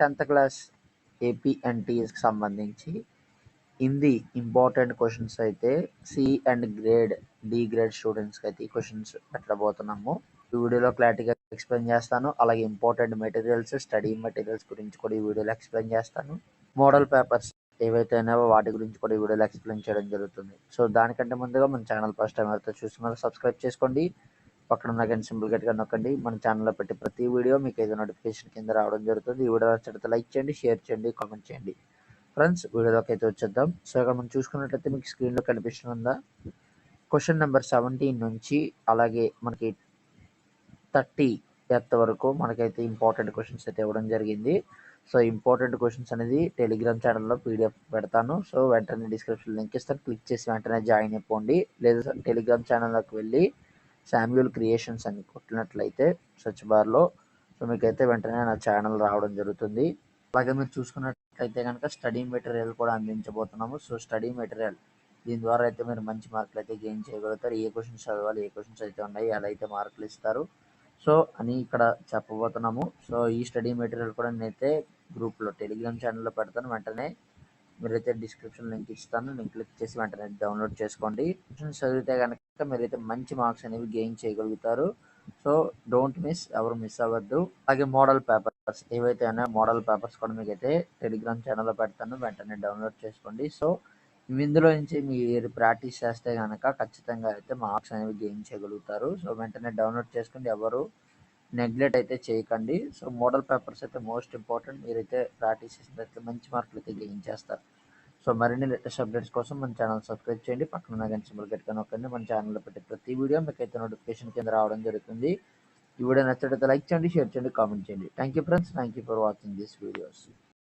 10th class AP and టీఎస్కి సంబంధించి Hindi important questions అయితే C and D grade స్టూడెంట్స్కి అయితే ఈ క్వశ్చన్స్ పెట్టబోతున్నాము. ఈ వీడియోలో క్లారిటీగా ఎక్స్ప్లెయిన్ చేస్తాను. అలాగే ఇంపార్టెంట్ మెటీరియల్స్, స్టడీ మెటీరియల్స్ గురించి కూడా ఈ వీడియోలో ఎక్స్ప్లెయిన్ చేస్తాను. మోడల్ పేపర్స్ ఏవైతే ఉన్నాయో వాటి గురించి కూడా ఈ వీడియోలో ఎక్స్ప్లెయిన్ చేయడం జరుగుతుంది. సో దానికంటే ముందుగా మన ఛానల్ ఫస్ట్ టైం ఎవరైతే చూస్తున్నారో సబ్స్క్రైబ్ చేసుకోండి. పక్కన ఉన్న గంట సింబల్ గట్టిగా నొక్కండి. మన ఛానల్లో పెట్టే ప్రతి వీడియో మీకు ఏదో నోటిఫికేషన్ కింద రావడం జరుగుతుంది. ఈ వీడియో నచ్చితే లైక్ చేయండి, షేర్ చేయండి, కామెంట్ చేయండి. ఫ్రెండ్స్, వీడియోలోకి అయితే వచ్చేద్దాం. సో ఇక్కడ మనం చూసుకున్నట్లయితే మీకు స్క్రీన్లో కనిపిస్తుందా క్వశ్చన్ నెంబర్ 17 నుంచి అలాగే మనకి 30th వరకు మనకైతే ఇంపార్టెంట్ క్వశ్చన్స్ అయితే ఇవ్వడం జరిగింది. సో ఇంపార్టెంట్ క్వశ్చన్స్ అనేది టెలిగ్రామ్ ఛానల్లో పీడిఎఫ్ పెడతాను. సో వెంటనే డిస్క్రిప్షన్ లింక్ ఇస్తాను, క్లిక్ చేసి వెంటనే జాయిన్ అయిపోండి. లేదా టెలిగ్రామ్ ఛానల్లోకి వెళ్ళి శామ్యూల్ క్రియేషన్స్ అని కొట్టినట్లయితే సెర్చ్ బార్లో సో మీకైతే వెంటనే నా ఛానల్ రావడం జరుగుతుంది. అలాగే మీరు చూసుకున్నట్లయితే కనుక స్టడీ మెటీరియల్ కూడా అందించబోతున్నాము. సో స్టడీ మెటీరియల్ దీని ద్వారా అయితే మీరు మంచి మార్కులు అయితే గెయిన్ చేయగలుగుతారు. ఏ క్వశ్చన్స్ చదవాలి, ఏ క్వశ్చన్స్ అయితే ఉన్నాయి, ఎలా అయితే మార్కులు ఇస్తారు సో అని ఇక్కడ చెప్పబోతున్నాము. సో ఈ స్టడీ మెటీరియల్ కూడా నేనైతే గ్రూప్లో టెలిగ్రామ్ ఛానల్లో పెడతాను. వెంటనే మీరైతే డిస్క్రిప్షన్ లింక్ ఇస్తాను, లింక్ క్లిక్ చేసి వెంటనే డౌన్లోడ్ చేసుకోండి. క్వశ్చన్స్ చదివితే కనుక మీరైతే మంచి మార్క్స్ అనేవి గెయిన్ చేయగలుగుతారు. సో డోంట్ మిస్, ఎవరు మిస్ అవ్వద్దు. అలాగే మోడల్ పేపర్స్ ఏవైతే ఉన్నాయో మోడల్ పేపర్స్ కూడా మీకైతే టెలిగ్రామ్ ఛానల్లో పెడతాను, వెంటనే డౌన్లోడ్ చేసుకోండి. సో ఇందులో నుంచి మీరు ప్రాక్టీస్ చేస్తే కనుక ఖచ్చితంగా అయితే మార్క్స్ అనేవి గెయిన్ చేయగలుగుతారు. సో వెంటనే డౌన్లోడ్ చేసుకోండి, ఎవరు నెగ్లెక్ట్ అయితే చేయకండి. సో మోడల్ పేపర్స్ అయితే మోస్ట్ ఇంపార్టెంట్. మీరైతే ప్రాక్టీస్ చేసినట్లయితే మంచి మార్కులు అయితే గెయిన్ చేస్తారు. సో మరిన్ని లేటెస్ట్ అప్డేట్స్ కోసం మన ఛానల్ సబ్స్క్రైబ్ చేయండి. పక్కన ఉన్న గంట సింబల్ గట్టిగా నొక్కండి. మన ఛానల్లో పెట్టే ప్రతి వీడియో మీకు అయితే నోటిఫికేషన్ కింద రావడం జరుగుతుంది. ఈ వీడియో నచ్చినట్లయితే లైక్ చేయండి, షేర్ చేయండి, కామెంట్ చేయండి. Thank you friends, thank you for watching this videos.